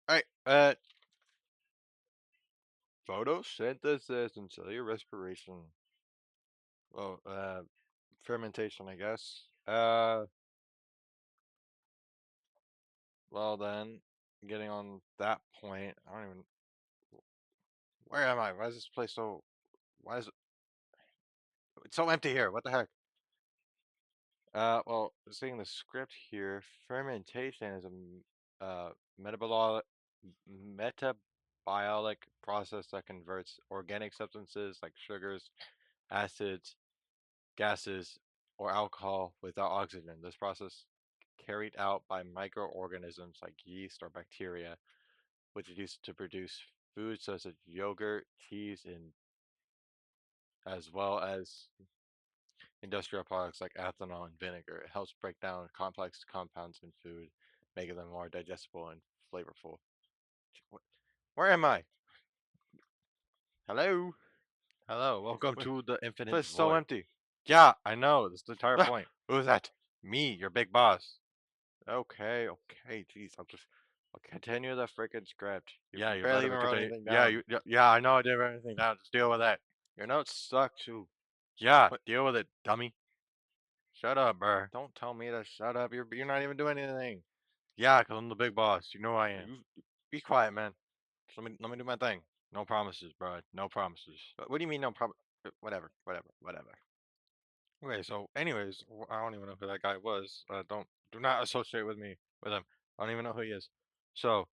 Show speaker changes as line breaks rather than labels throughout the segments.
Alright, photosynthesis and cellular respiration. Well, fermentation, I guess. Well then, getting on that point, I don't even. Where am I? Why is this place so? Why is it's so empty here? What the heck? Well, seeing the script here, fermentation is metabolic metabiolic process that converts organic substances like sugars, acids, gases, or alcohol without oxygen. This process carried out by microorganisms like yeast or bacteria, which is used to produce foods such as yogurt, cheese, and as well as industrial products like ethanol and vinegar. It helps break down complex compounds in food, making them more digestible and flavorful. Where am I? Hello?
Hello, welcome
What?
to the infinite
This is so
void.
empty. Yeah, I know. That's the entire
Ah,
point.
who's that?
Me, your big boss. Okay, okay, jeez. I'll continue the freaking script. You
Yeah, you
barely
better
even
be
wrote
continue.
anything
Yeah,
down.
yeah, I know I didn't write anything down. Just deal with that.
Your notes suck too.
Yeah,
What?
deal with it, dummy. Shut up, bro.
Don't tell me to shut up. You're not even doing anything.
Yeah, 'cause I'm the big boss. You know I am.
You be quiet, man. Just let me do my thing.
No promises, bro. No promises.
What do you mean no problem? Whatever, whatever, whatever.
Okay, so anyways, I don't even know who that guy was. Do not associate with him. I don't even know who he is. So,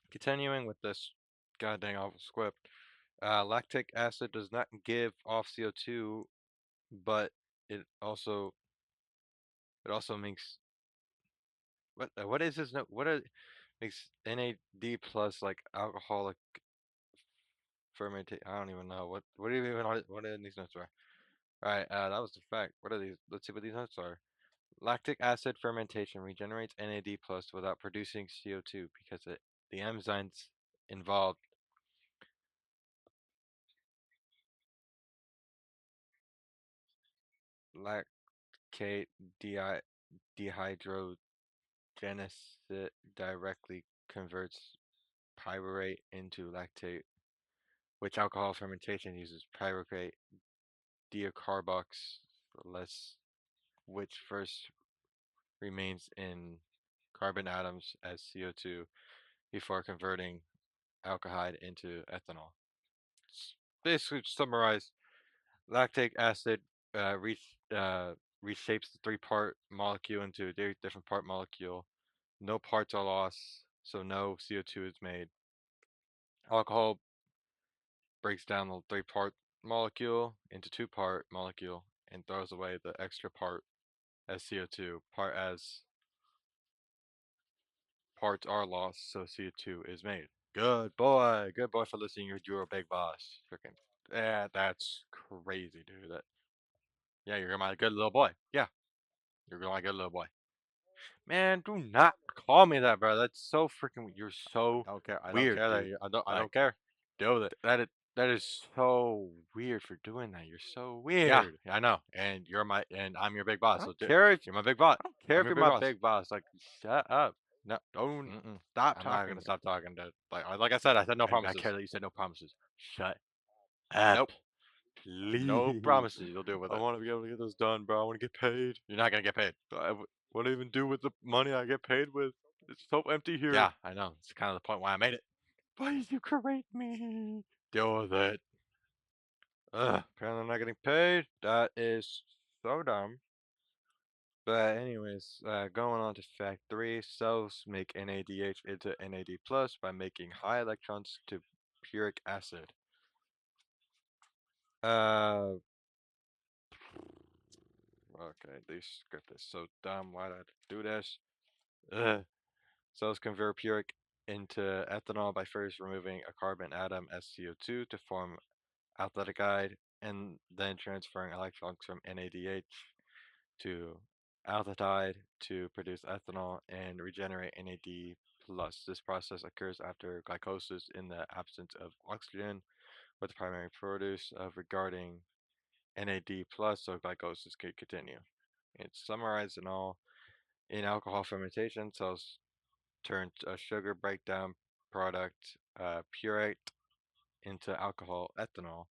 continuing with this goddamn awful script, lactic acid does not give off CO2, but it also it also makes what is this? No, what are makes NAD plus like alcoholic fermentation. I don't even know what do you even what are these notes are. All right, that was the fact. What are these? Let's see what these notes are. Lactic acid fermentation regenerates NAD plus without producing CO2 because the enzymes involved lactate di dehydrogenases directly converts pyruvate into lactate, which alcohol fermentation uses pyruvate decarboxylase, which first remains in carbon atoms as CO2 before converting aldehyde into ethanol. Basically, to summarize, lactic acid uh, re- uh, reshapes the three-part molecule into a different part molecule. No parts are lost, so no CO2 is made. Alcohol breaks down the three-part molecule into two-part molecule and throws away the extra part as CO2. Parts are lost, so CO2 is made. Good boy for listening. You're a big boss. Freaking, yeah, that's crazy, dude. Yeah, you're my good little boy. Yeah, you're my good little boy. Man, do not call me that, bro. That's so freaking. You're so
I don't care. I don't
weird,
care that
dude.
you. I don't. I
Like
don't care. Deal with it.
that is so weird for doing that. You're so
Yeah,
weird.
I know. And I'm your big
I
boss. So
don't care if
you're my big boss.
I don't care
I'm
if
your
you're
big
my
boss.
big boss. Like, shut up.
No,
Don't
mm-mm.
stop
I'm not
talking.
gonna stop talking. To like I said, I said no
I
promises.
care that you said no promises. Shut up,
Nope. No
please.
promises. You'll deal with
I
it.
want to be able to get this done, bro. I want to get paid.
You're not gonna get paid.
What do I even do with the money I get paid with? It's so empty here.
Yeah, I know. It's kind of the point why I made it.
Why did you create me? Deal with it.
Apparently, I'm not getting paid. That is so dumb. But anyways, going on to fact three, cells make NADH into NAD plus by making high electrons to puric acid. Uh, okay, this script is so dumb. Why did I do this? Ugh. Cells convert puric into ethanol by first removing a carbon atom as CO2 to form aldehyde and then transferring electrons from NADH to aldehyde to produce ethanol and regenerate NAD plus. This process occurs after glycolysis in the absence of oxygen, with the primary produce of regarding NAD plus, so glycolysis can continue. It's summarized in alcohol fermentation, cells turn a sugar breakdown product purate into alcohol ethanol,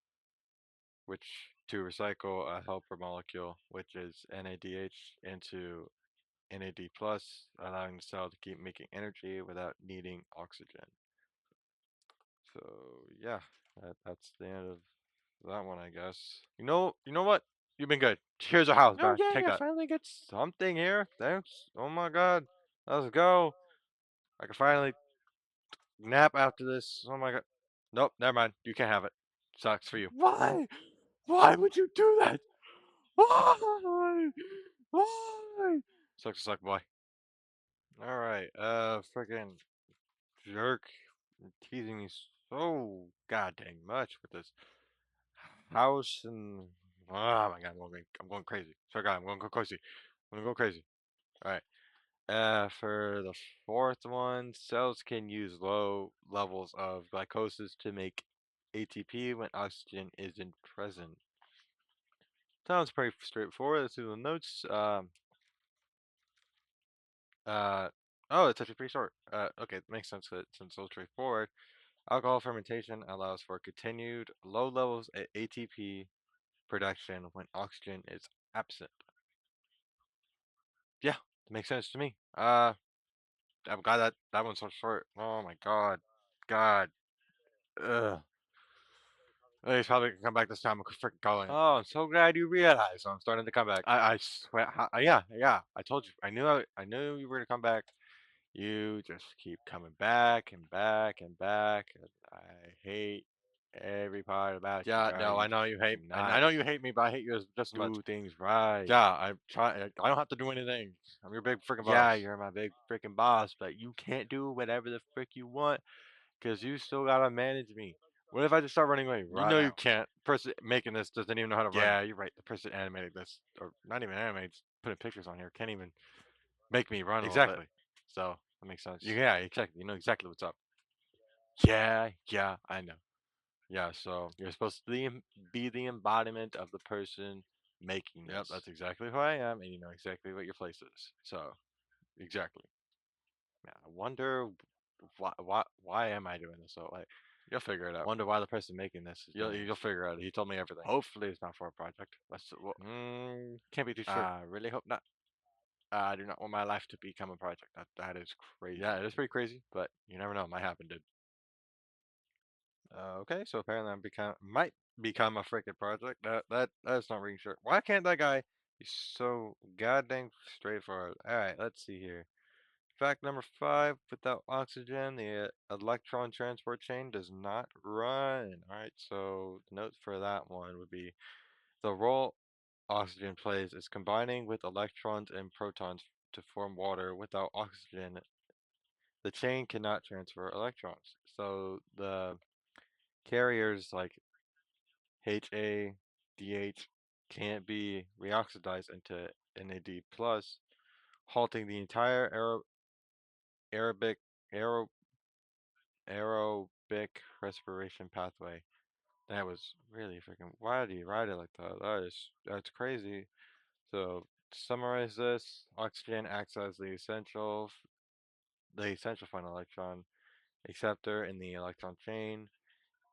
which to recycle a helper molecule, which is NADH, into NAD plus, allowing the cell to keep making energy without needing oxygen. So yeah, that's the end of that one, I guess. You know what? You've been good. Here's a house,
Oh
man.
yeah,
Take
yeah.
that.
Finally get
Something here. Thanks. Oh my God. Let's go. I can finally nap after this. Oh my God. Nope, never mind. You can't have it. Sucks for you.
Why? Why would you do that? Why? Why?
Sucks to suck, boy. All right. Freaking jerk. You're teasing me so goddamn much with this house and oh my God, I'm going crazy. Sorry, God, I'm going to go crazy. I'm gonna go crazy. All right. For the fourth one, cells can use low levels of glycosis to make ATP when oxygen isn't present. Sounds pretty straightforward. Let's do the notes. Uh, oh, it's actually pretty short. Okay, it makes sense since it's so straightforward. Alcohol fermentation allows for continued low levels of ATP production when oxygen is absent. Yeah, it makes sense to me. I'm glad that one's so short. Oh my God, God. Ugh. He's probably gonna come back this time. I'm freaking calling him.
Oh, I'm so glad you realized I'm starting to come back.
I swear, yeah. I told you. I knew you were gonna come back. You just keep coming back and back and back. And I hate every part about you,
Yeah,
guy.
no,
You
I know
just
you hate. I
cannot
know you hate me, but I hate you just as much.
do things right.
Yeah, I'm trying. I don't have to do anything. I'm your big freaking
Yeah,
boss.
you're my big freaking boss, but you can't do whatever the frick you want because you still gotta manage me.
What if I just start running away
You
right
know you
now?
can't. Person making this doesn't even know how to run.
Yeah, you're right. The person animated this, or not even animated, just putting pictures on here, can't even make me run a little bit.
Exactly.
So that makes sense.
Yeah, exactly. You know exactly what's up.
Yeah, I know.
Yeah, so
You're supposed to be the embodiment of the person making
yep,
this.
that's exactly who I am, and you know exactly what your place is. So exactly.
Man, I wonder why am I doing this? So like,
You'll figure it out.
wonder why the person making this is doing
You'll
this.
figure it out. He told me everything.
Hopefully, it's not for a project.
Can't be too sure.
I really hope not. I do not want my life to become a project. That is
Yeah,
crazy.
it is pretty crazy, but
You never know. It might happen, dude.
okay. So apparently might become a freaking project. That's not really sure. Why can't that guy be so goddamn straightforward? All right, let's see here. Fact number 5: without oxygen, the electron transport chain does not run. All right, so the note for that one would be the role oxygen plays is combining with electrons and protons to form water. Without oxygen, the chain cannot transfer electrons. So the carriers like HADH can't be reoxidized into NAD plus, halting the entire aerobic aero, aerobic respiration pathway. That was really freaking. Why do you write it like that? That's crazy. So to summarize this, oxygen acts as the essential for an electron acceptor in the electron chain,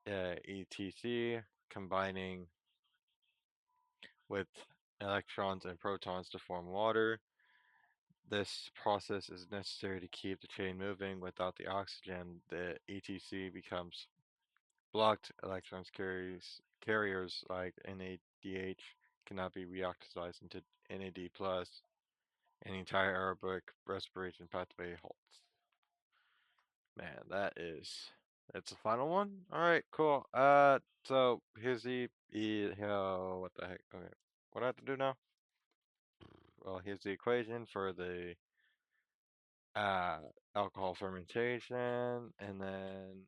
etc., combining with electrons and protons to form water. This process is necessary to keep the chain moving. Without the oxygen, the ETC becomes blocked. Carriers like NADH cannot be reoxidized into NAD plus, and the entire aerobic respiration pathway halts. Man, that's the final one. All right, cool. So here's what the heck? Okay, what do I have to do now? Well, here's the equation for the uh alcohol fermentation, and then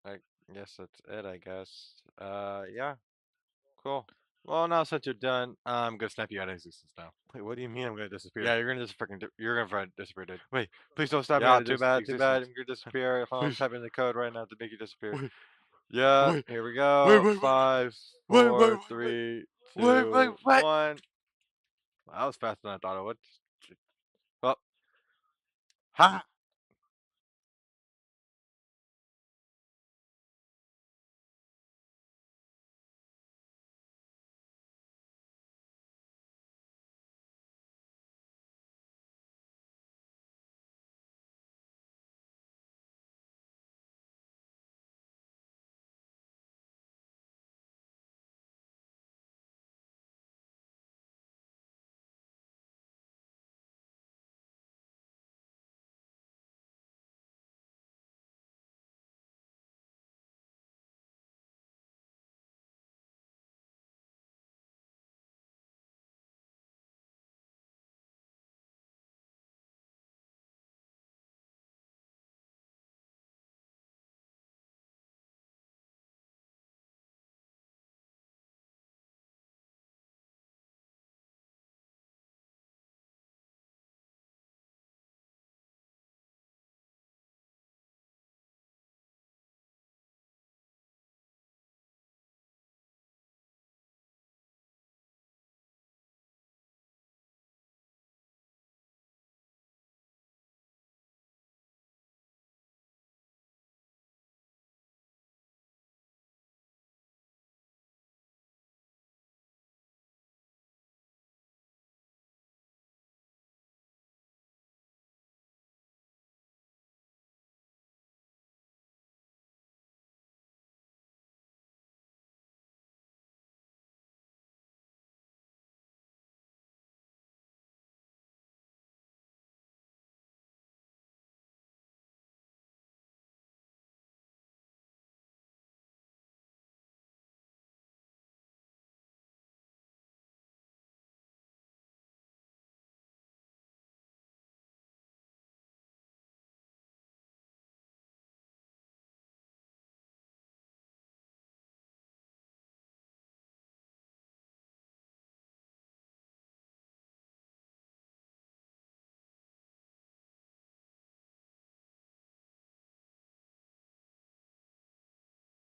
I guess that's it. I guess. Yeah, cool.
Well, now since you're done, I'm gonna snap you out of existence now.
Wait, what do you mean I'm gonna disappear?
Yeah, you're gonna disappear, dude.
Wait, please don't stop me
Yeah,
out of
too
this
bad, too bad.
existence.
I'm gonna disappear. If I'm
Please,
typing the code right now to make you disappear.
wait,
Yeah,
wait,
here we
wait,
go.
wait, wait,
Five,
wait, wait,
four,
wait, wait,
three,
wait, wait,
two,
wait.
one. That was faster than I thought it would. Well, ha!